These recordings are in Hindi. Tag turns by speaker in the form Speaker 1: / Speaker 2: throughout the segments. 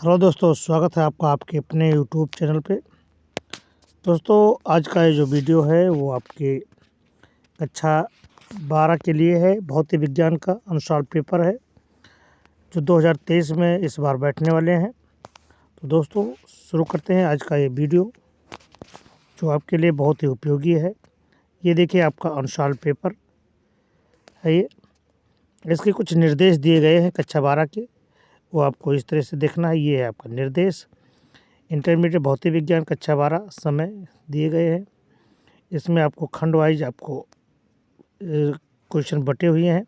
Speaker 1: हेलो दोस्तों, स्वागत है आपका आपके अपने यूट्यूब चैनल पे। दोस्तों, आज का ये जो वीडियो है वो आपके कक्षा 12 के लिए है। भौतिक विज्ञान का अनुसार पेपर है जो 2023 में इस बार बैठने वाले हैं। तो दोस्तों, शुरू करते हैं आज का ये वीडियो जो आपके लिए बहुत ही उपयोगी है। ये देखिए, आपका अनुसार पेपर है। ये इसके कुछ निर्देश दिए गए हैं कक्षा 12 के, वो आपको इस तरह से देखना है। ये है आपका निर्देश। इंटरमीडिएट भौतिक विज्ञान कक्षा 12 समय दिए गए हैं। इसमें आपको खंड वाइज आपको क्वेश्चन बटे हुए हैं।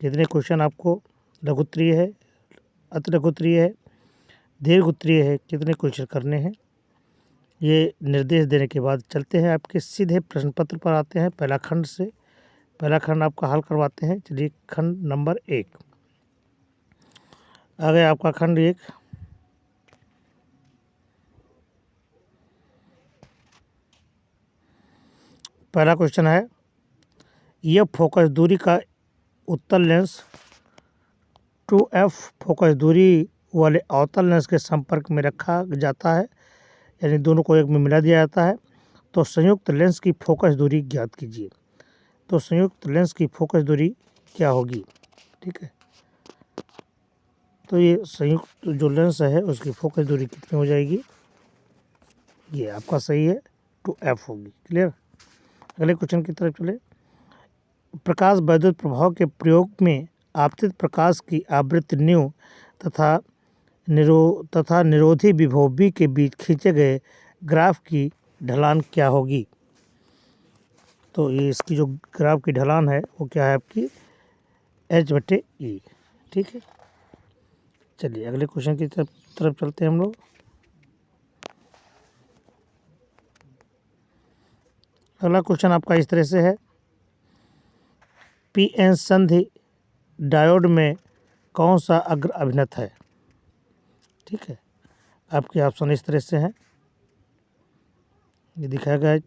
Speaker 1: कितने क्वेश्चन आपको लघुत्तरीय है, अति लघुत्तरीय है, दीर्घ उत्तरीय है, कितने क्वेश्चन करने हैं। ये निर्देश देने के बाद चलते हैं आपके सीधे प्रश्न पत्र पर आते हैं। पहला खंड से पहला खंड आपका हल करवाते हैं। चलिए, खंड नंबर 1 आ गया आपका। खंड 1, पहला क्वेश्चन है, यह फोकस दूरी का उत्तल लेंस 2f फोकस दूरी वाले अवतल लेंस के संपर्क में रखा जाता है, यानी दोनों को एक में मिला दिया जाता है। तो संयुक्त लेंस की फोकस दूरी ज्ञात कीजिए। तो संयुक्त लेंस की फोकस दूरी क्या होगी? ठीक है, तो ये संयुक्त जो लेंस है उसकी फोकस दूरी कितनी हो जाएगी? ये आपका सही है, 2f होगी। क्लियर। अगले क्वेश्चन की तरफ चले। प्रकाश वैद्युत प्रभाव के प्रयोग में आपतित प्रकाश की आवृत्ति न्यू तथा निरोधी विभव V के बीच खींचे गए ग्राफ की ढलान क्या होगी? तो ये इसकी जो ग्राफ की ढलान है वो क्या है आपकी? h/e। ठीक है, चलिए अगले क्वेश्चन की तरफ चलते हैं हम लोग। अगला क्वेश्चन आपका इस तरह से है, पीएन संधि डायोड में कौन सा अग्र अभिनत है? ठीक है, आपके ऑप्शन इस तरह से हैं। ये दिखाया गया है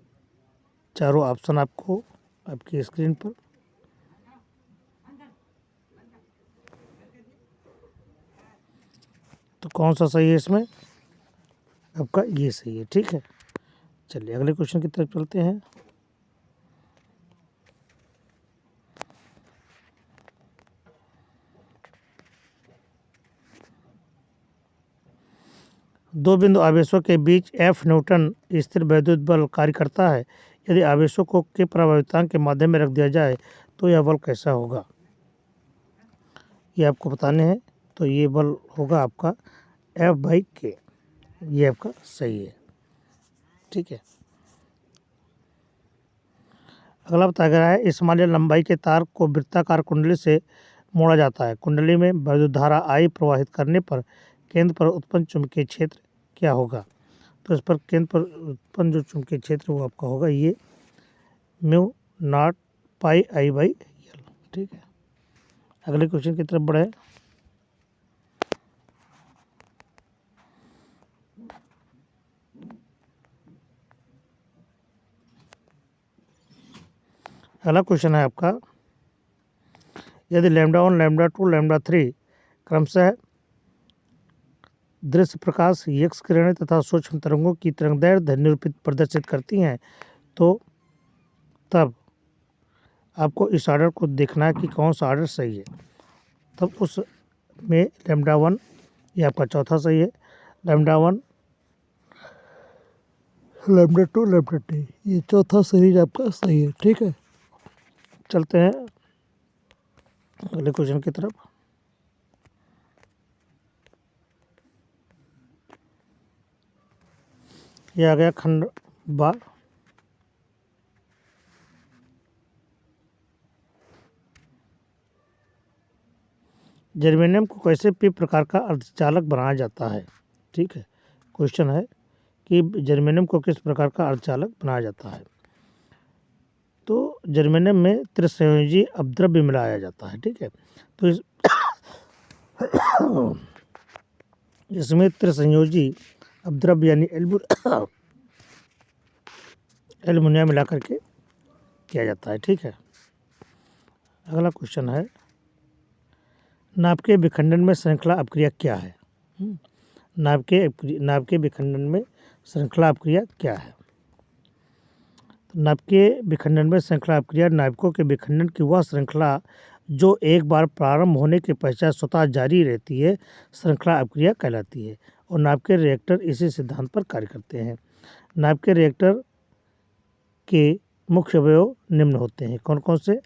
Speaker 1: चारों ऑप्शन आपको आपकी स्क्रीन पर। तो कौन सा सही है इसमें? आपका ये सही है। ठीक है, चलिए अगले क्वेश्चन की तरफ चलते हैं। दो बिंदु आवेशों के बीच F न्यूटन स्थिर वैद्युत बल कार्य करता है। यदि आवेशों को के प्रभावितांक के माध्यम में रख दिया जाए तो यह बल कैसा होगा? ये आपको बताने हैं। तो ये बल होगा आपका F/K। ये आपका सही है। ठीक है, अगला बताया गया है, इस्माइलिया लंबाई के तार को वृत्ताकार कुंडली से मोड़ा जाता है। कुंडली में वैद्युत धारा I प्रवाहित करने पर केंद्र पर उत्पन्न चुंबकीय क्षेत्र क्या होगा? तो इस पर केंद्र पर उत्पन्न जो चुंबकीय क्षेत्र वो आपका होगा ये μ0 πI/L। ठीक है, अगले क्वेश्चन की तरफ बढ़े। अगला क्वेश्चन है आपका, यदि λ1, λ2, λ3 क्रमशः दृश्य प्रकाश एक्स किरणें तथा सूक्ष्म तरंगों की तरंगदैर्ध्य निरूपित प्रदर्शित करती हैं, तो तब आपको इस ऑर्डर को देखना है कि कौन सा ऑर्डर सही है। तब उस में λ1 ये आपका चौथा सही है, λ1, λ2, λ3 ये चौथा सीरीज आपका सही है। ठीक है, चलते हैं अगले क्वेश्चन की तरफ। ये आ गया खंड 12। जर्मेनियम को कैसे पी प्रकार का अर्धचालक बनाया जाता है? ठीक है, क्वेश्चन है कि जर्मेनियम को किस प्रकार का अर्धचालक बनाया जाता है। तो जर्मेनियम में त्रिसंयोजी अपद्रव्य मिलाया जाता है। ठीक है, तो इसमें त्रिसंयोजी अपद्रव्य यानी एल्युमिनियम मिला करके किया जाता है। ठीक है, अगला क्वेश्चन है, नाभिकीय विखंडन में श्रृंखला अपक्रिया क्या है? नाभिकीय विखंडन में श्रृंखला अपक्रिया क्या है? नाभिकीय विखंडन में श्रृंखला अपक्रिया नाभिकों के विखंडन की वह श्रृंखला जो एक बार प्रारंभ होने के पश्चात स्वतः जारी रहती है श्रृंखला अपक्रिया कहलाती है और नाभिकीय रिएक्टर इसी सिद्धांत पर कार्य करते हैं। नाभिकीय रिएक्टर के मुख्य अवयव निम्न होते हैं। कौन कौन से?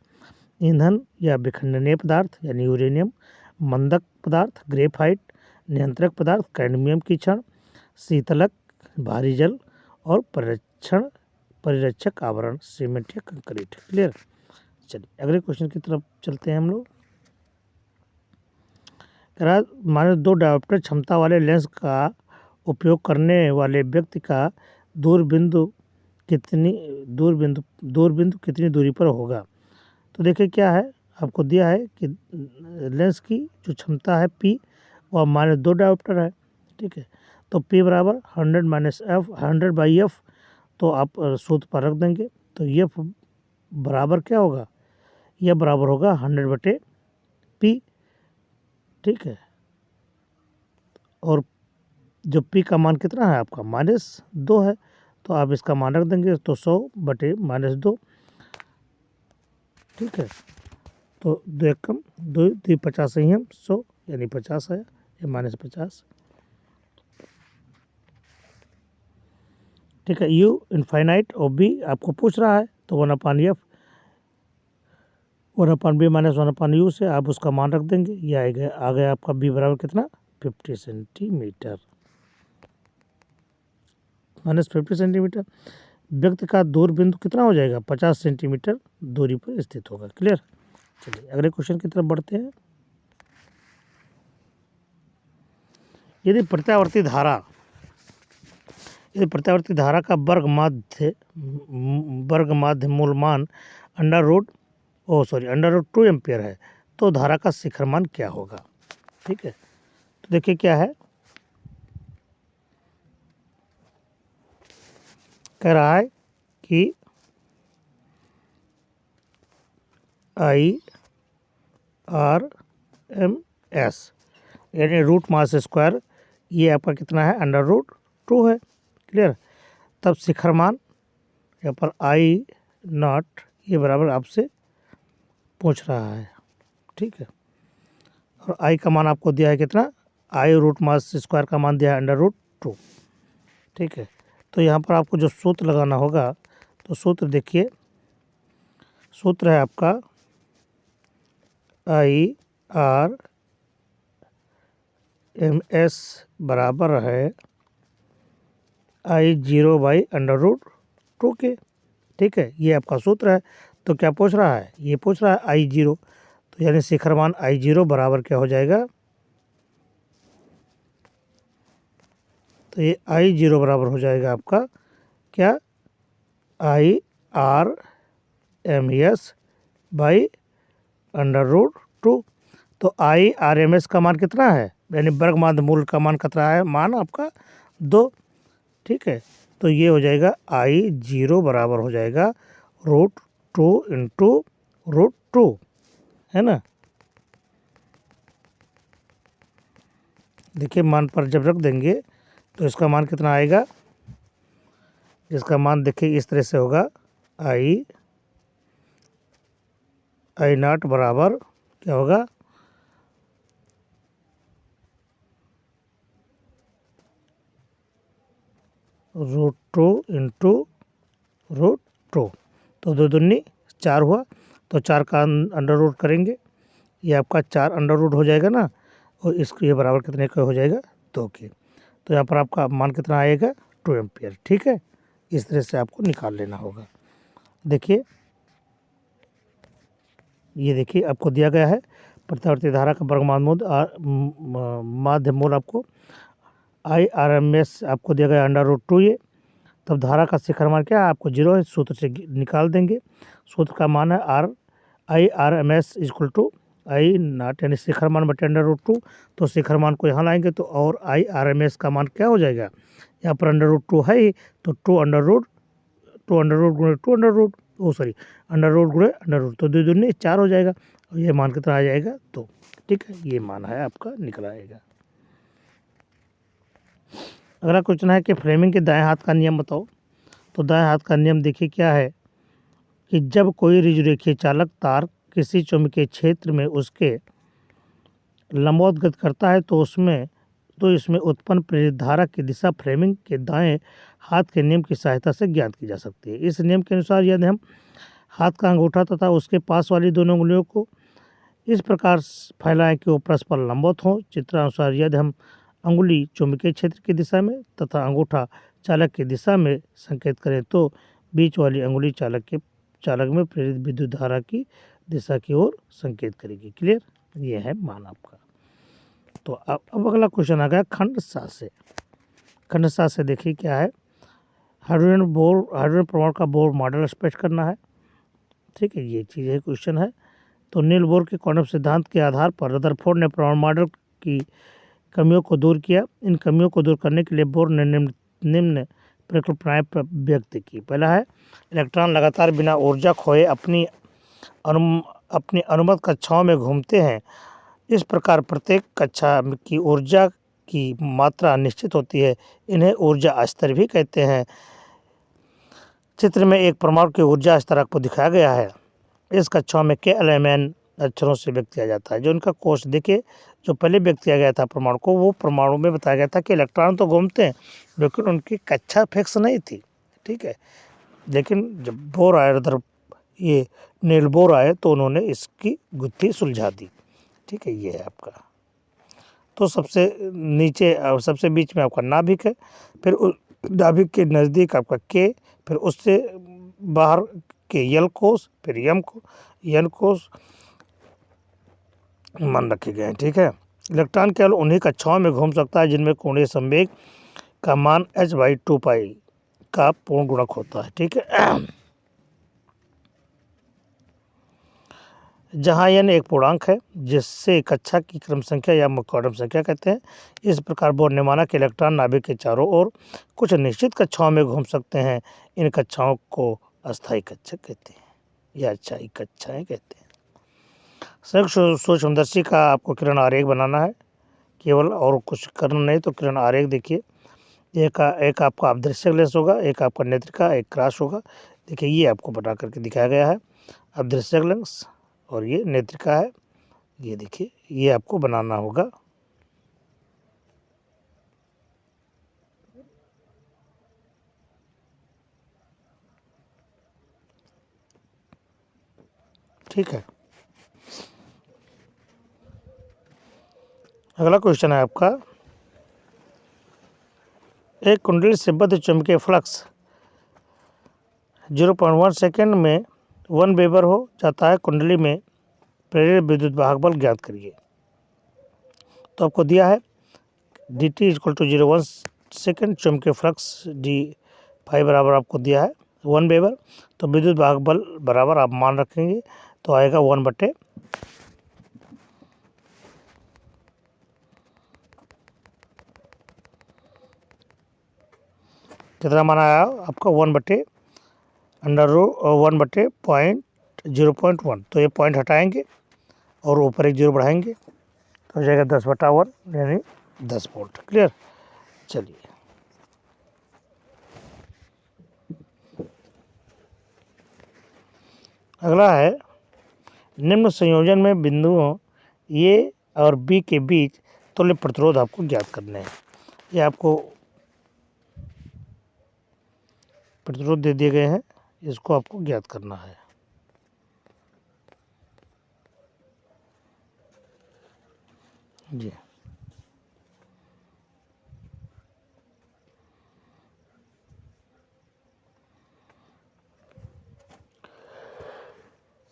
Speaker 1: ईंधन या विखंडनीय पदार्थ यानी यूरेनियम, मंदक पदार्थ ग्रेफाइट, नियंत्रक पदार्थ कैडमियम की क्षण, शीतलक भारी जल और परिरक्षक आवरण सीमेंट या कंक्रीट। क्लियर? चलिए अगले क्वेश्चन की तरफ चलते हैं हम लोग। कह रहा माइनस 2 डायोप्टर क्षमता वाले लेंस का उपयोग करने वाले व्यक्ति का दूरबिंदु कितनी दूरी पर होगा? तो देखिए क्या है, आपको दिया है कि लेंस की जो क्षमता है P वह माइनस 2 डायोप्टर है। ठीक है, तो P बराबर 100/F, तो आप सूत्र पर रख देंगे तो F बराबर क्या होगा? यह बराबर होगा 100/P। ठीक है, और जो P का मान कितना है आपका? -2 है, तो आप इसका मान रख देंगे तो 100/-2। ठीक है, तो 2 एकम 2 50 ही हम 100 यानी 50 है या -50। ठीक है, U इनफाइनाइट और B आपको पूछ रहा है तो 1/F 1/B माइनस 1/U से आप उसका मान रख देंगे। ये आ गया आपका B बराबर कितना? 50 सेंटीमीटर -50 सेंटीमीटर। व्यक्ति का दूरबिंदु कितना हो जाएगा? 50 सेंटीमीटर दूरी पर स्थित होगा। क्लियर? चलिए अगले क्वेश्चन की तरफ बढ़ते हैं। यदि प्रत्यावर्ती धारा का वर्ग माध्य मूलमान √2 एम्पियर है तो धारा का शिखर मान क्या होगा? ठीक है, तो देखिए क्या है, कह रहा है कि IRMS यानी रूट मास स्क्वायर, ये आपका कितना है? √2 है। क्लियर? तब शिखर मान यहाँ पर I0 ये बराबर आपसे पूछ रहा है। ठीक है, और I का मान आपको दिया है कितना? I रूट मास स्क्वायर का मान दिया है √2। ठीक है, तो यहाँ पर आपको जो सूत्र लगाना होगा, तो सूत्र देखिए, सूत्र है आपका IRMS बराबर है I0/√2 के। ठीक है, ये आपका सूत्र है। तो क्या पूछ रहा है? ये पूछ रहा है I0, तो यानी शिखर मान I0 बराबर क्या हो जाएगा? तो ये I0 बराबर हो जाएगा आपका क्या? IRMS/√2। तो IRMS का मान कितना है? यानी वर्ग माध्य मूल का मान कितना है? मान आपका 2। ठीक है, तो ये हो जाएगा I0 बराबर हो जाएगा √2 × √2, है ना। देखिए मान पर जब रख देंगे तो इसका मान कितना आएगा? इसका मान देखिए इस तरह से होगा, I0 बराबर क्या होगा? √2 × √2, तो 2 दूनी 4 हुआ, तो 4 का अंडर रूट करेंगे, ये आपका 4 अंडर रूट हो जाएगा ना, और इसके ये बराबर कितने का हो जाएगा? 2 के। तो यहाँ पर आपका मान कितना आएगा? 2 एम्पियर। ठीक है, इस तरह से आपको निकाल लेना होगा। देखिए ये देखिए आपको दिया गया है प्रत्यावर्ती धारा का वर्ग माध्य मूल आपको IRMS आपको दिया गया √2 ये। तब धारा का शिखर मान क्या है? आपको 0 है, सूत्र से निकाल देंगे। सूत्र का मान है IRMS = I0 यानी शिखर मान बटे √2। तो शिखर मान को यहाँ लाएंगे तो और IRMS का मान क्या हो जाएगा? यहाँ पर √2 है ही, तो 2 अंडर रूट तो 2 दूनी 4 हो जाएगा, और ये मान कितना आ जाएगा? 2। ठीक है, ये मान है आपका निकल आएगा। अगला क्वेश्चन है कि फ्रेमिंग के दाएं हाथ का नियम बताओ। तो दाएं हाथ का नियम देखिए क्या है कि जब कोई ऋजुरेखीय चालक तार किसी चुंबकीय क्षेत्र में उसके लंबवत गति करता है तो इसमें उत्पन्न प्रेरित धारा की दिशा फ्रेमिंग के दाएं हाथ के नियम की सहायता से ज्ञात की जा सकती है। इस नियम के अनुसार यदि हम हाथ का अंगूठा तथा उसके पास वाली दोनों उंगलियों को इस प्रकार फैलाएं कि वो परस्पर लंबवत हों। चित्रानुसार यदि हम अंगुली चुंबकीय क्षेत्र की दिशा में तथा अंगूठा चालक की दिशा में संकेत करें तो बीच वाली अंगुली चालक में प्रेरित विद्युत धारा की दिशा की ओर संकेत करेगी। क्लियर, ये है मान आपका। तो अब अगला क्वेश्चन आ गया खंड 7 से। खंड 7 से देखिए क्या है, हाइड्रोजन परमाणु का बोर मॉडल स्पष्ट करना है। ठीक है, ये चीज़ है क्वेश्चन है। तो नील बोर के क्वांटम सिद्धांत के आधार पर रदरफोर्ड ने परमाणु मॉडल की कमियों को दूर किया। इन कमियों को दूर करने के लिए बोर ने निम्न परिकल्पनाएं व्यक्त की। पहला है, इलेक्ट्रॉन लगातार बिना ऊर्जा खोए अपनी अनुमत कक्षाओं में घूमते हैं। इस प्रकार प्रत्येक कक्षा की ऊर्जा की मात्रा निश्चित होती है। इन्हें ऊर्जा स्तर भी कहते हैं। चित्र में एक परमाणु के ऊर्जा स्तर को दिखाया गया है। इस कक्षाओं में के एलिमेंट अक्षरों से व्यक्त किया जाता है। जो इनका कोष देखिए, जो पहले व्यक्त किया गया था परमाणु को, वो परमाणु में बताया गया था कि इलेक्ट्रॉन तो घूमते हैं लेकिन उनकी कक्षा फिक्स नहीं थी। ठीक है, लेकिन जब बोर आए ये नील बोर आए तो उन्होंने इसकी गुत्थी सुलझा दी। ठीक है, ये है आपका। तो सबसे नीचे सबसे बीच में आपका नाभिक है, फिर नाभिक के नज़दीक आपका के, फिर उससे बाहर के यल कोष, फिर यन कोष मान रखे गए हैं। ठीक है, इलेक्ट्रॉन केवल उन्हीं कक्षाओं में घूम सकता है जिनमें कोणीय संवेग का मान h/2π का पूर्ण गुणक होता है। ठीक है, जहाँ n एक पूर्णांक है जिससे कक्षा की क्रम संख्या या क्वांटम संख्या कहते हैं। इस प्रकार बोर ने माना कि इलेक्ट्रॉन नाभिक के चारों ओर कुछ निश्चित कक्षाओं में घूम सकते हैं। इन कक्षाओं को अस्थायी कक्षा कहते हैं या अस्थायी कक्षाएं कहते हैं। संयुक्त सूक्ष्मदर्शी का आपको किरण आरेख बनाना है केवल, और कुछ करना नहीं। तो किरण आरेख देखिए, एक आपका अपदृश्यक लेंस होगा, एक आपका नेत्रिका, एक क्रॉस होगा। देखिए, ये आपको बना करके दिखाया गया है। अपदृश्यक लेंस और ये नेत्रिका है। ये देखिए, ये आपको बनाना होगा। ठीक है, अगला क्वेश्चन है आपका, एक कुंडली से बद्ध चुंबकीय फ्लक्स 0.1 सेकेंड में 1 वेबर हो जाता है। कुंडली में प्रेरित विद्युत वाहक बल ज्ञात करिए। तो आपको दिया है dt = 0.1 सेकेंड, चुंबकीय फ्लक्स d बराबर आपको दिया है 1 वेबर। तो विद्युत वाहक बल बराबर आप मान रखेंगे तो आएगा 1/, कितना माना आया आपका 1/0.1। तो ये पॉइंट हटाएंगे और ऊपर एक जीरो बढ़ाएंगे तो हो जाएगा 10/1 यानी 10 वोल्ट। क्लियर, चलिए अगला है, निम्न संयोजन में बिंदुओं ए और बी के बीच तुल्य प्रतिरोध आपको ज्ञात करने हैं। ये आपको प्रतिरोध दे दिए गए हैं, इसको आपको ज्ञात करना है। जी,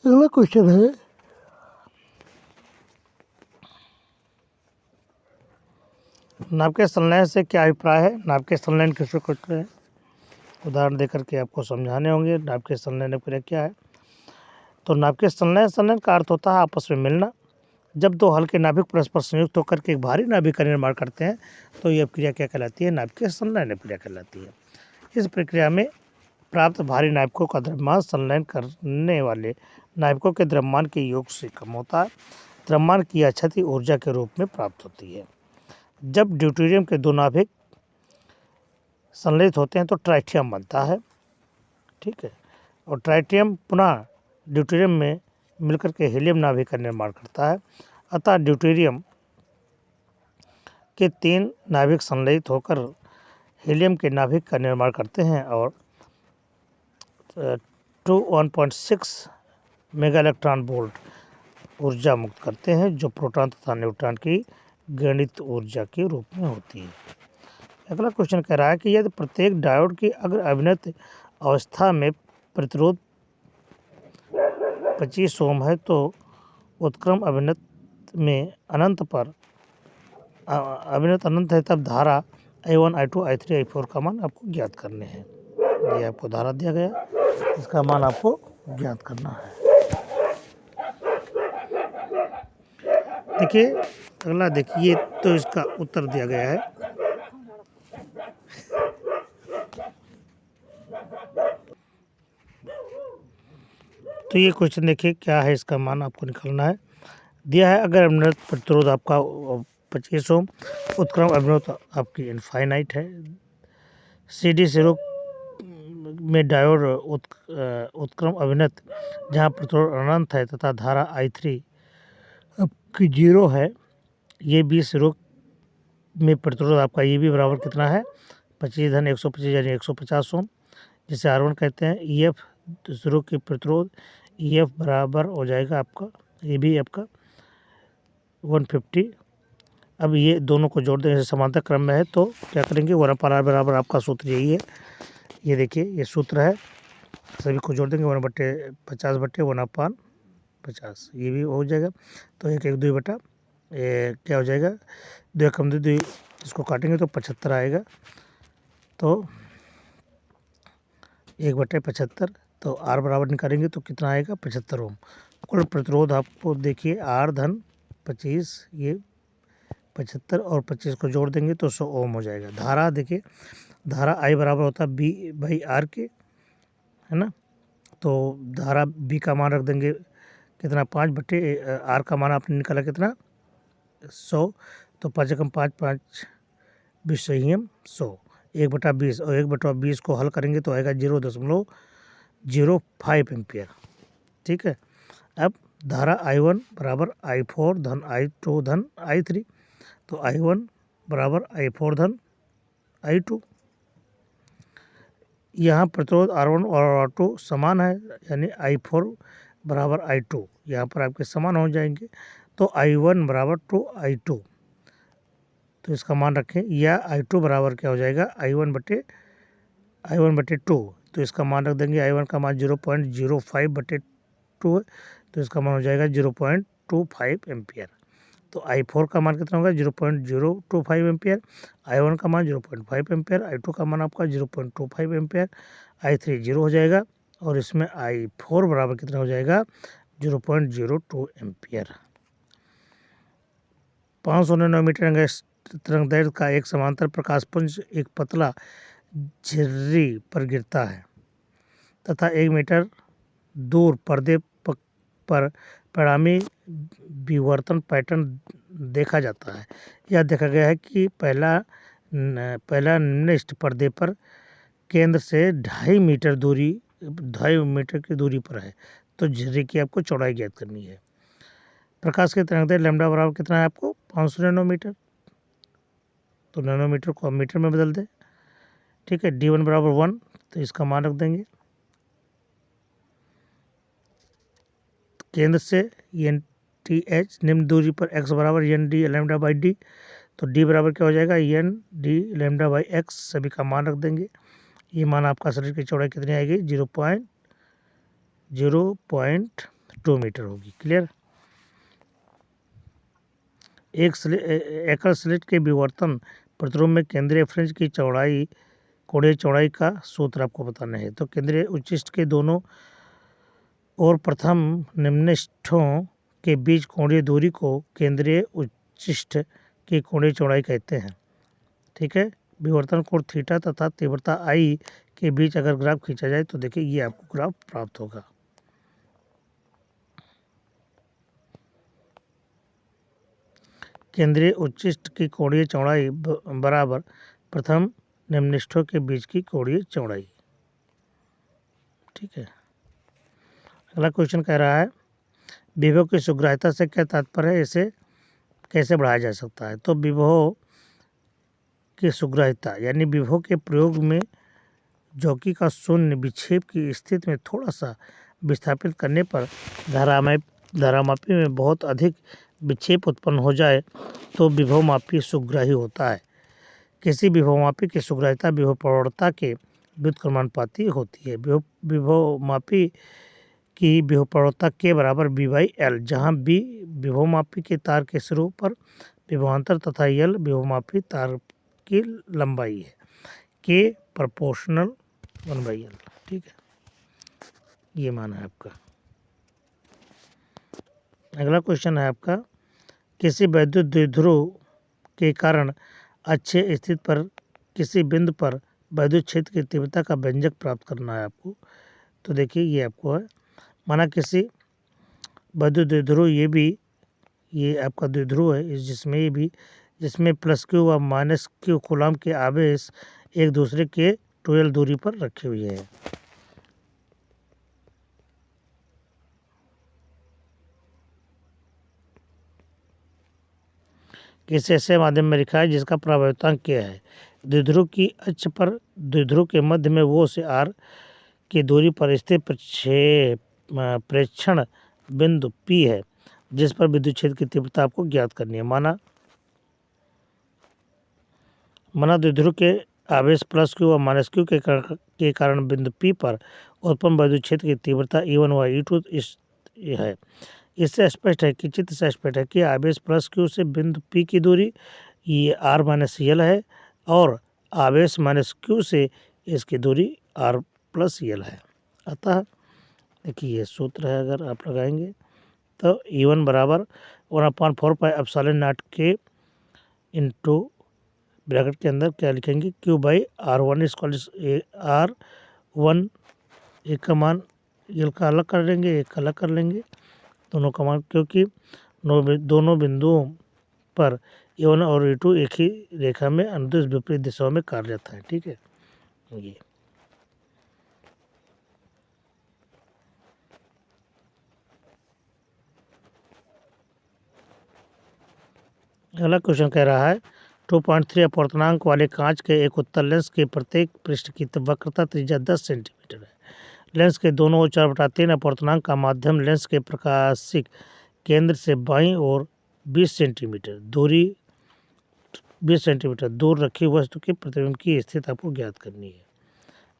Speaker 1: अगला क्वेश्चन है, नाभिकीय संलयन से क्या अभिप्राय है। नाभिकीय संलयन किसको कहते हैं, उदाहरण देकर के आपको समझाने होंगे। नाभिकीय संलयन क्रिया क्या है। तो नाभिकीय संलयन का अर्थ होता है आपस में मिलना। जब दो हल्के नाभिक परस्पर संयुक्त होकर के एक भारी नाभिक का निर्माण करते हैं तो यह क्रिया क्या कहलाती है, नाभिकीय संलयन क्रिया कहलाती है। इस प्रक्रिया में प्राप्त भारी नाभिकों का द्रव्यमान संलयन करने वाले नाभिकों के द्रव्यमान के योग से कम होता है। द्रव्यमान की क्षति ऊर्जा के रूप में प्राप्त होती है। जब ड्यूटेरियम के दो नाभिक संलयित होते हैं तो ट्राइटियम बनता है, ठीक है। और ट्राइटियम पुनः ड्यूटेरियम में मिलकर के हीलियम नाभिक का निर्माण करता है। अतः ड्यूटेरियम के 3 नाभिक संलयित होकर हीलियम के नाभिक का निर्माण करते हैं और 1.6 मेगा इलेक्ट्रॉन वोल्ट ऊर्जा मुक्त करते हैं, जो प्रोटॉन तथा न्यूट्रॉन की गणित ऊर्जा के रूप में होती है। अगला क्वेश्चन कह रहा है कि यदि प्रत्येक डायोड की अगर अभिन्नत अवस्था में प्रतिरोध 25 ओम है तो उत्क्रम अभिन्नत में अभिन्नत अनंत है, तब धारा I1, I2, I3, I4 का मान आपको ज्ञात करने हैं। ये आपको धारा दिया गया, इसका मान आपको ज्ञात करना है। देखिए अगला, देखिए तो इसका उत्तर दिया गया है। तो ये क्वेश्चन देखिए क्या है, इसका मान आपको निकालना है। दिया है अगर अभिन्नत प्रतिरोध आपका 25 ओम, उत्क्रम अभिन्नत आपकी इनफाइनाइट है। CD सिरों में डायोड उत्क्रम अभिन्नत जहाँ प्रतिरोध अनंत है तथा धारा I3 आपकी 0 है। ये 20 सिरों में प्रतिरोध आपका ये भी बराबर कितना है, 25 धन 125 यानी 150 ओम, जिसे R1 कहते हैं। EF सिरों की प्रतिरोध EF बराबर हो जाएगा आपका, ये भी आपका 150। अब ये दोनों को जोड़ देंगे, समांतर क्रम में है तो क्या करेंगे, 1/R बराबर आपका सूत्र यही है। ये देखिए ये सूत्र है, सभी को जोड़ देंगे, 1/50/1/50, ये भी हो जाएगा। तो 1/2 क्या हो जाएगा, 2 कम 2, इसको काटेंगे तो 75 आएगा। तो 1/75, तो R बराबर निकालेंगे तो कितना आएगा, 75 ओम। कुल प्रतिरोध आपको देखिए R धन 25, ये 75 और 25 को जोड़ देंगे तो 100 ओम हो जाएगा। धारा देखिए, धारा I बराबर होता है B/R के, है ना। तो धारा B का मान रख देंगे कितना, 5/R का मान आपने निकाला कितना, 100। तो 5 कम 5 5 20 100, 1/20 और 1/20 को हल करेंगे तो आएगा 0.05 एम्पियर, ठीक है। अब धारा I1 बराबर I4 धन I2 धन I3, तो I1 बराबर I4 धन I2। यहाँ प्रतिरोध R1 और R2 समान है, यानी I4 बराबर I2 यहाँ पर आपके समान हो जाएंगे। तो I1 बराबर 2I2, तो इसका मान रखें, या I2 बराबर क्या हो जाएगा, I1/2, तो इसका मान रख देंगे। I1 का मान 0.05/2 है, तो इसका मान हो जाएगा 0.25 एम्पियर। तो I4 का मान कितना होगा, 0.025 एम्पियर, I1 का मान 0.5 एम्पियर, I2 का मान आपका 0.25 एम्पियर, I3 0 हो जाएगा और इसमें I4 बराबर कितना हो जाएगा, 0.02 एम्पियर। 500 नैनोमीटर तरंगदैर्घ्य का एक समांतर प्रकाशपुंज एक पतला झिर्री पर गिरता है तथा 1 मीटर दूर पर्दे पर परिणामी विवर्तन पैटर्न देखा जाता है। यह देखा गया है कि पहला निम्नलिखित पर्दे पर केंद्र से 2.5 मीटर की दूरी पर है। तो झिर्री की आपको चौड़ाई ज्ञात करनी है। प्रकाश के तरंगदैर्घ्य लैम्डा बराबर कितना है आपको, 500 नैनोमीटर। तो नैनोमीटर को हम मीटर में बदल दें, ठीक है। D1 बराबर 1, तो इसका मान रख देंगे। केंद्र से NTH निम्न दूरी पर x बराबर ND λ/d, तो D बराबर क्या हो जाएगा, ND λ/x, सभी का मान रख देंगे। ये मान आपका शरीर की चौड़ाई कितनी आएगी, 0.2 मीटर होगी। क्लियर। एक एकल स्लिट के विवर्तन प्रतिरोध में केंद्रीय फ्रिंज की चौड़ाई, कोणीय चौड़ाई का सूत्र आपको बताना है। तो केंद्रीय उच्चिष्ट के दोनों और प्रथम निम्नस्थों के बीच कोणीय दूरी को केंद्रीय उच्चिष्ट की कोणीय चौड़ाई कहते हैं, ठीक है। विवर्तन कोण थीटा तथा तीव्रता I के बीच अगर ग्राफ खींचा जाए तो देखिए ये आपको ग्राफ प्राप्त होगा। केंद्रीय उच्चिष्ट की कोणीय चौड़ाई बराबर प्रथम निम्नलिखितों के बीच की कोणीय चौड़ाई। ठीक है। अगला क्वेश्चन कह रहा है विभव की सुग्राह्यता से क्या तात्पर्य है, इसे कैसे बढ़ाया जा सकता है। तो विभव की सुग्राह्यता यानी विभव के प्रयोग में चौकी का शून्य विक्षेप की स्थिति में थोड़ा सा विस्थापित करने पर धारामापी में बहुत अधिक विक्षेप उत्पन्न हो जाए तो विभवमापी सुग्राही होता है। किसी विभवमापी की सुग्राह्यता विभव प्रवणता के व्युत्क्रमानुपाती होती है। विभवमापी की विभव प्रवणता के बराबर B/L, जहाँ B विभवमापी के तार के सिरों पर विभवांतर तथा L विभवमापी तार की लंबाई है। K proportional 1/L। ठीक है, ये माना है आपका। अगला क्वेश्चन है आपका किसी वैद्युत द्विध्रुव के कारण अच्छे स्थिति पर किसी बिंदु पर वैद्युत क्षेत्र की तीव्रता का व्यंजक प्राप्त करना है आपको। तो देखिए ये आपको है, माना किसी वैद्युत द्विध्रुव ये आपका द्विध्रुव है जिसमें +Q व -Q कूलाम के आवेश एक दूसरे के 2L दूरी पर रखे हुए हैं। किसी ऐसे माध्यम में लिखा है जिसका परावर्तनांक क्या है। द्विध्रुव की अक्ष पर द्विध्रुव के मध्य में O से R की दूरी पर स्थित प्रेक्षण बिंदु P है जिस पर विद्युत क्षेत्र की तीव्रता आपको ज्ञात करनी है। माना द्विध्रुव के आवेश +Q व -Q के कारण बिंदु P पर उत्पन्न विद्युत क्षेत्र की तीव्रता E1 व E2 है। इससे स्पष्ट है कि चित्र से स्पष्ट है कि आवेश +Q से बिंदु P की दूरी ये R-L है और आवेश -Q से इसकी दूरी R+L है। अतः देखिए ये सूत्र है, अगर आप लगाएंगे तो E1 बराबर 1/4 pi epsilon not K into bracket के अंदर क्या लिखेंगे Q/R1 R1 एक का मान L का अलग कर लेंगे, एक का अलग कर लेंगे दोनों का मान, क्योंकि दोनों बिंदुओं पर E1 और E2 एक ही रेखा में अनुदिश विपरीत दिशाओं में कार्यरत है। ठीक है, ये अगला क्वेश्चन कह रहा है 2.3 अपवर्तनांक वाले कांच के एक उत्तल लेंस के प्रत्येक पृष्ठ की वक्रता त्रिज्या 10 सेंटीमीटर है। लेंस के दोनों ओर 4/3 अपवर्तनांक का माध्यम लेंस के प्रकाशिक केंद्र से बाईं ओर 20 सेंटीमीटर दूर रखी वस्तु के प्रतिबिंब की स्थिति आपको ज्ञात करनी है।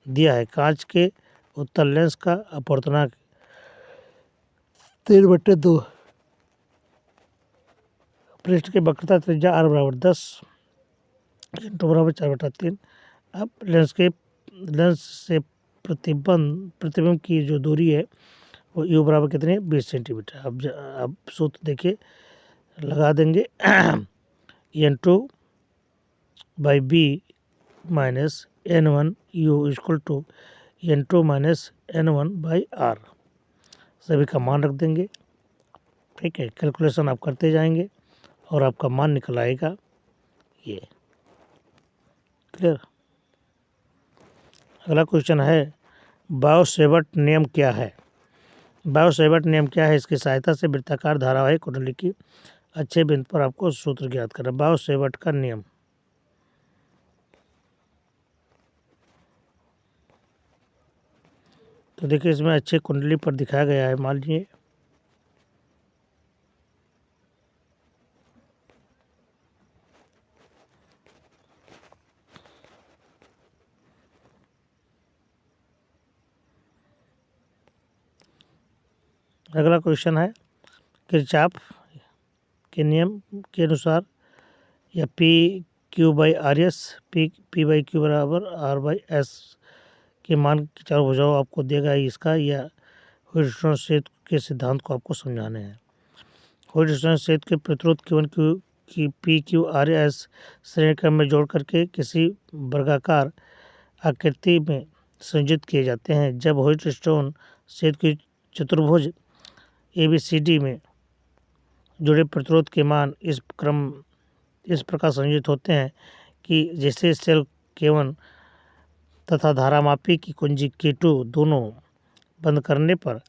Speaker 1: दिया है कांच के उत्तल लेंस का अपवर्तनांक 3/2, पृष्ठ की वक्रता त्रिज्या R बराबर 10 इंटू बराबर 4/3। अब लेंस से प्रतिबिंब की जो दूरी है वो U बराबर कितनी है 20 सेंटीमीटर। अब सूत्र देखिए लगा देंगे N2/B minus N1 U equal to N2 minus N1/R, सभी का मान रख देंगे। ठीक है, कैलकुलेशन आप करते जाएंगे और आपका मान निकल आएगा ये। क्लियर। अगला क्वेश्चन है बायो-सेवर्ट नियम क्या है। बायो-सेवर्ट नियम क्या है, इसकी सहायता से वृत्ताकार धारावाहिक कुंडली की अच्छे बिंदु पर आपको सूत्र ज्ञात करना। बायो-सेवर्ट का नियम तो देखिए इसमें अच्छे कुंडली पर दिखाया गया है। मान लीजिए अगला क्वेश्चन है किरचॉफ के नियम के अनुसार या PQ/RS P/Q बराबर R/S के मान की चारों भुजाओं आपको देगा इसका, या ह्यूजेंस क्षेत्र के सिद्धांत को आपको समझाने हैं। ह्यूजेंस क्षेत्र के प्रतिरोध Q1 की PQRS श्रेणी क्रम में जोड़ करके किसी वर्गाकार आकृति में संयोजित किए जाते हैं। जब ह्यूजेंस क्षेत्र की चतुर्भुज ABCD में जुड़े प्रतिरोध के मान इस प्रकार संयोजित होते हैं कि जैसे सेल K1 तथा धारामापी की कुंजी K2 दोनों बंद करने पर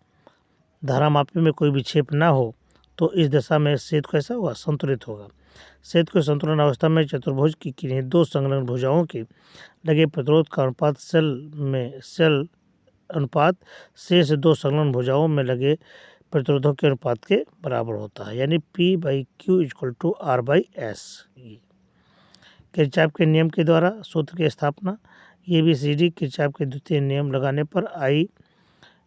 Speaker 1: धारामापी में कोई विक्षेप न हो तो इस दशा में सेतु कैसा होगा? संतुलित होगा। सेतु के संतुलन अवस्था में चतुर्भुज की किन्हीं दो संलग्न भुजाओं के लगे प्रतिरोध का अनुपात सेल अनुपात शेष दो संलग्न भुजाओं में लगे प्रतिरोधों के अनुपात के बराबर होता है, यानी P/Q = R/S। किरचॉफ के नियम के द्वारा सूत्र की स्थापना। ABCD किरचॉफ के द्वितीय नियम लगाने पर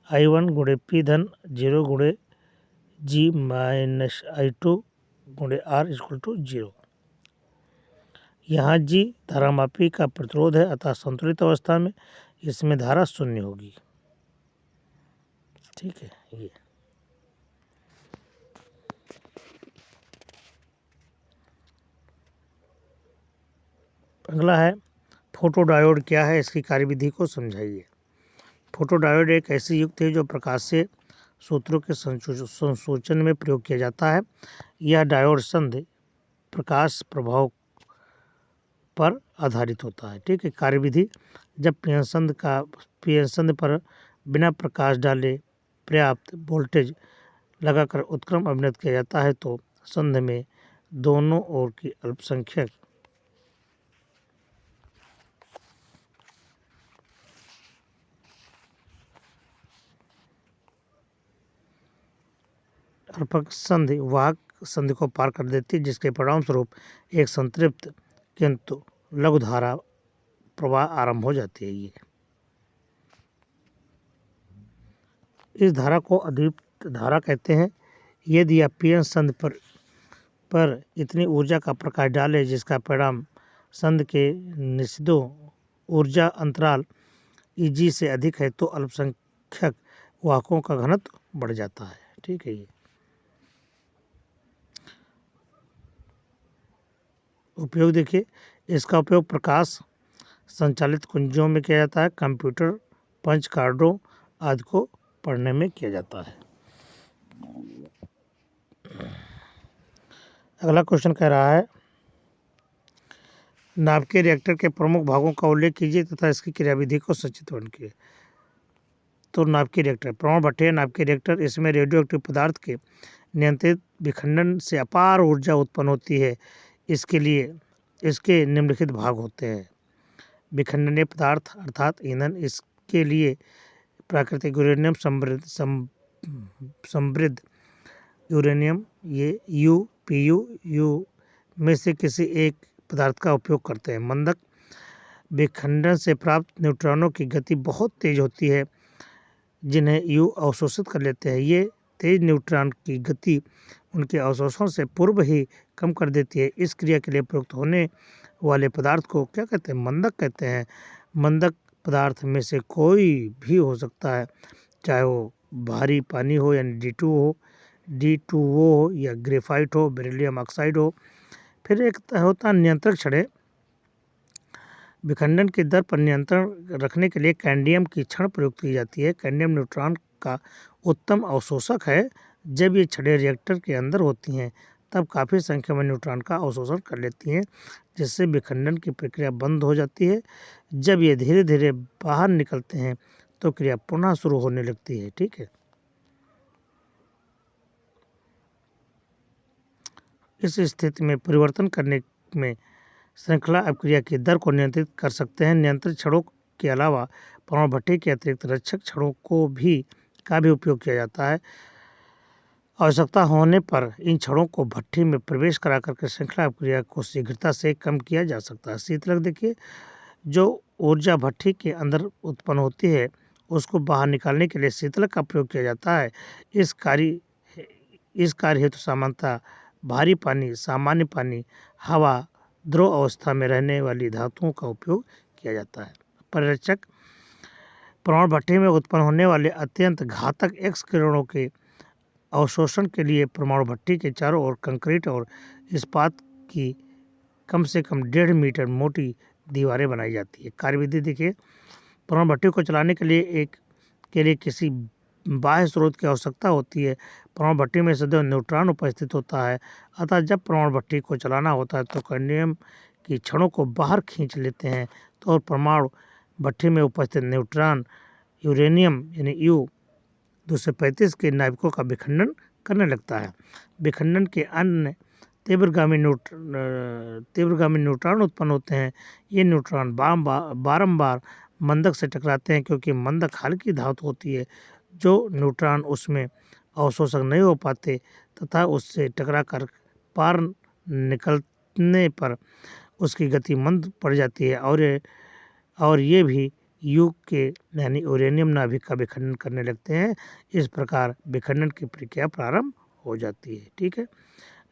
Speaker 1: I1 × P धन 0 × G माइनस I2 × R = 0। यहाँ G धारामापी का प्रतिरोध है, अतः संतुलित अवस्था में इसमें धारा शून्य होगी। ठीक है। ये अगला है फोटोडायोड क्या है, इसकी कार्यविधि को समझाइए। फोटोडायोड एक ऐसी युक्ति है जो प्रकाश से सूत्रों के संसूचन में प्रयोग किया जाता है। यह डायोड संधि प्रकाश प्रभाव पर आधारित होता है। ठीक है। कार्यविधि: जब पीएन संधि पर बिना प्रकाश डाले पर्याप्त वोल्टेज लगाकर उत्क्रम अभिनत किया जाता है तो संधि में दोनों ओर की अल्पसंख्यक संधि वाहक संधि को पार कर देती है, जिसके परिणाम स्वरूप एक संतृप्त किंतु लघु धारा प्रवाह आरंभ हो जाती है। इस धारा को अदीप्त धारा कहते हैं। यदि आप पीएन संधि पर इतनी ऊर्जा का प्रकाश डालें जिसका परिणाम संधि के निषिद्धों ऊर्जा अंतराल Eg से अधिक है तो अल्पसंख्यक वाहकों का घनत्व बढ़ जाता है। ठीक है। ये उपयोग देखिए, इसका उपयोग प्रकाश संचालित कुंजियों में किया जाता है, कंप्यूटर पंच कार्डों आदि को पढ़ने में किया जाता है। अगला क्वेश्चन कह रहा है नाभिकीय रिएक्टर के प्रमुख भागों का उल्लेख कीजिए तथा इसकी क्रियाविधि को संक्षिप्त वर्णन कीजिए। तो नाभिकीय रिएक्टर, परमाणु भट्ठी नाभिकीय रिएक्टर, इसमें रेडियो एक्टिव पदार्थ के नियंत्रित विखंडन से अपार ऊर्जा उत्पन्न होती है। इसके लिए इसके निम्नलिखित भाग होते हैं। विखंडनीय पदार्थ अर्थात ईंधन, इसके लिए प्राकृतिक यूरेनियम समृद्ध यूरेनियम ये PU में से किसी एक पदार्थ का उपयोग करते हैं। मंदक, विखंडन से प्राप्त न्यूट्रॉनों की गति बहुत तेज होती है जिन्हें U अवशोषित कर लेते हैं। ये तेज न्यूट्रॉन की गति उनके अवशोषण से पूर्व ही कम कर देती है। इस क्रिया के लिए प्रयुक्त होने वाले पदार्थ को क्या कहते हैं? मंदक कहते हैं। मंदक पदार्थ में से कोई भी हो सकता है, चाहे वो भारी पानी हो यानी D2O हो या ग्रेफाइट हो, बेरिलियम ऑक्साइड हो। फिर एक होता है नियंत्रण छड़ें। विखंडन की दर पर नियंत्रण रखने के लिए कैडमियम की छड़ प्रयुक्त की जाती है। कैडमियम न्यूट्रॉन का उत्तम अवशोषक है। जब ये छड़ें रिएक्टर के अंदर होती हैं तब काफ़ी संख्या में न्यूट्रॉन का अवशोषण कर लेती हैं, जिससे विखंडन की प्रक्रिया बंद हो जाती है। जब ये धीरे धीरे बाहर निकलते हैं तो क्रिया पुनः शुरू होने लगती है। ठीक है। इस स्थिति में परिवर्तन करने में श्रृंखला अपक्रिया की दर को नियंत्रित कर सकते हैं। नियंत्रित छड़ों के अलावा परमाणु भट्ठी के अतिरिक्त रक्षक छड़ों का भी उपयोग किया जाता है। आवश्यकता होने पर इन छड़ों को भट्ठी में प्रवेश करा करके श्रृंखला अपक्रिया को शीघ्रता से कम किया जा सकता है। शीतलक देखिए, जो ऊर्जा भट्ठी के अंदर उत्पन्न होती है उसको बाहर निकालने के लिए शीतलक का प्रयोग किया जाता है। इस कार्य हेतु सामान्यतः भारी पानी, सामान्य पानी, हवा, द्रव अवस्था में रहने वाली धातुओं का उपयोग किया जाता है। परिरक्षक, परमाणु भट्ठी में उत्पन्न होने वाले अत्यंत घातक एक्स किरणों के अवशोषण के लिए परमाणु भट्ठी के चारों ओर कंक्रीट और इस्पात की कम से कम 1.5 मीटर मोटी दीवारें बनाई जाती है। कार्यविधि देखिए, परमाणु भट्ठी को चलाने के लिए किसी बाह्य स्रोत की आवश्यकता होती है। परमाणु भट्ठी में सदैव न्यूट्रॉन उपस्थित होता है, अतः जब परमाणु भट्ठी को चलाना होता है तो कैडमियम की क्षणों को बाहर खींच लेते हैं तो और परमाणु भट्ठी में उपस्थित न्यूट्रॉन यूरेनियम यानी U-235 के नाभिकों का विखंडन करने लगता है। विखंडन के अन्य तीव्रगामी न्यूट्रॉन उत्पन्न होते हैं। ये न्यूट्रॉन बारंबार मंदक से टकराते हैं क्योंकि मंदक हल्की धातु होती है। जो न्यूट्रॉन उसमें अवशोषक नहीं हो पाते तथा उससे टकराकर पार निकलने पर उसकी गति मंद पड़ जाती है और ये भी U के यानी यूरेनियम नाभिक का विखंडन करने लगते हैं। इस प्रकार विखंडन की प्रक्रिया प्रारंभ हो जाती है। ठीक है।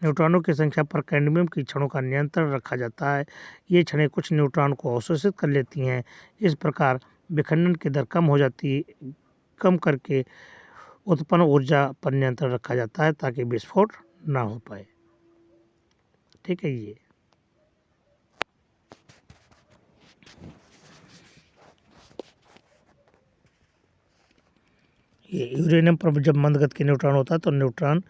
Speaker 1: न्यूट्रॉनों की संख्या पर कैडमियम की क्षणों का नियंत्रण रखा जाता है। ये क्षणें कुछ न्यूट्रॉन को अवशोषित कर लेती हैं। इस प्रकार विखंडन की दर कम करके उत्पन्न ऊर्जा पर नियंत्रण रखा जाता है ताकि विस्फोट ना हो पाए। ठीक है। ये यूरेनियम पर जब मंद गति के न्यूट्रॉन होता है तो न्यूट्रॉन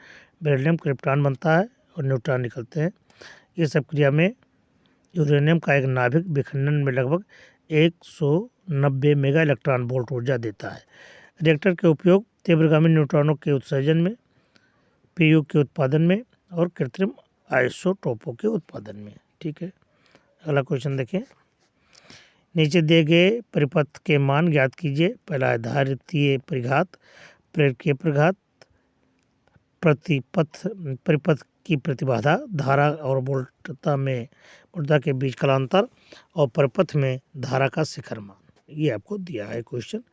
Speaker 1: बेरिलियम क्रिप्टॉन बनता है और न्यूट्रॉन निकलते हैं। इस सब क्रिया में यूरेनियम का एक नाभिक विखंडन में लगभग 190 मेगा इलेक्ट्रॉन वोल्ट ऊर्जा देता है। रिएक्टर के उपयोग तीव्रगामी न्यूट्रॉनों के उत्सर्जन में, PU के उत्पादन में और कृत्रिम आइसोटोपों के उत्पादन में। ठीक है। अगला क्वेश्चन देखें। नीचे दिए गए परिपथ के मान ज्ञात कीजिए। पहला है धारितीय परिघात, प्रेरकीय परिघात, परिपथ की प्रतिबाधा, धारा और वोल्टता के बीच कालांतर और परिपथ में धारा का शिखर मान। ये आपको दिया है क्वेश्चन,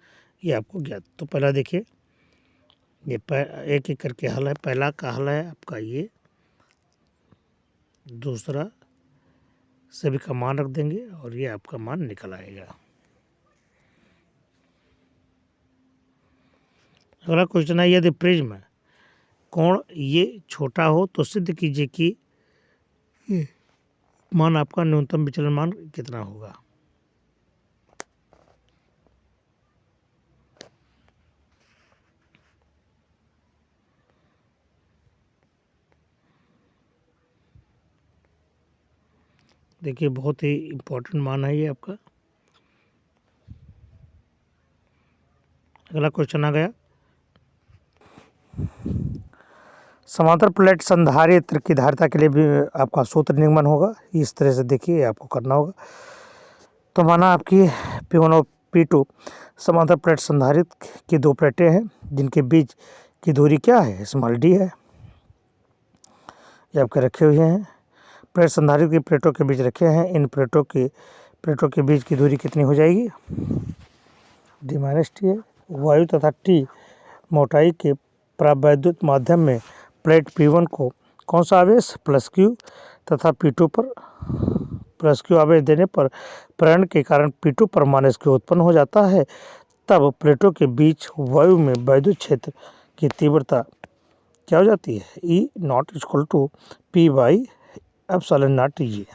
Speaker 1: ये आपको ज्ञात। तो पहला देखिए, ये एक एक करके हल है। पहला का हल है आपका ये, दूसरा सभी का मान रख देंगे और ये आपका मान निकल आएगा। अगला क्वेश्चन है, यदि प्रिज्म कोण ये छोटा हो तो सिद्ध कीजिए कि मान आपका न्यूनतम विचलन मान कितना होगा। देखिए बहुत ही इम्पोर्टेंट मान है ये आपका। अगला क्वेश्चन आ गया, समांतर प्लेट संधारित्र की धारिता के लिए भी आपका सूत्र निगमन होगा। इस तरह से देखिए आपको करना होगा। तो माना आपकी P1 और P2 समांतर प्लेट संधारित्र की दो प्लेटें हैं जिनके बीच की दूरी क्या है, स्मॉल d है। ये आपके रखे हुए हैं। प्लेट संधारित्र की प्लेटों के बीच रखे हैं। इन प्लेटों के बीच की दूरी कितनी हो जाएगी, d-t है। वायु तथा T मोटाई के परावैद्युत माध्यम में प्लेट P1 को कौन सा आवेश +Q तथा P2 पर +Q आवेश देने पर प्रेरण के कारण P2 पर -Q उत्पन्न हो जाता है। तब प्लेटों के बीच वायु में वैद्युत क्षेत्र की तीव्रता क्या हो जाती है, E0 = P/ε0 ये।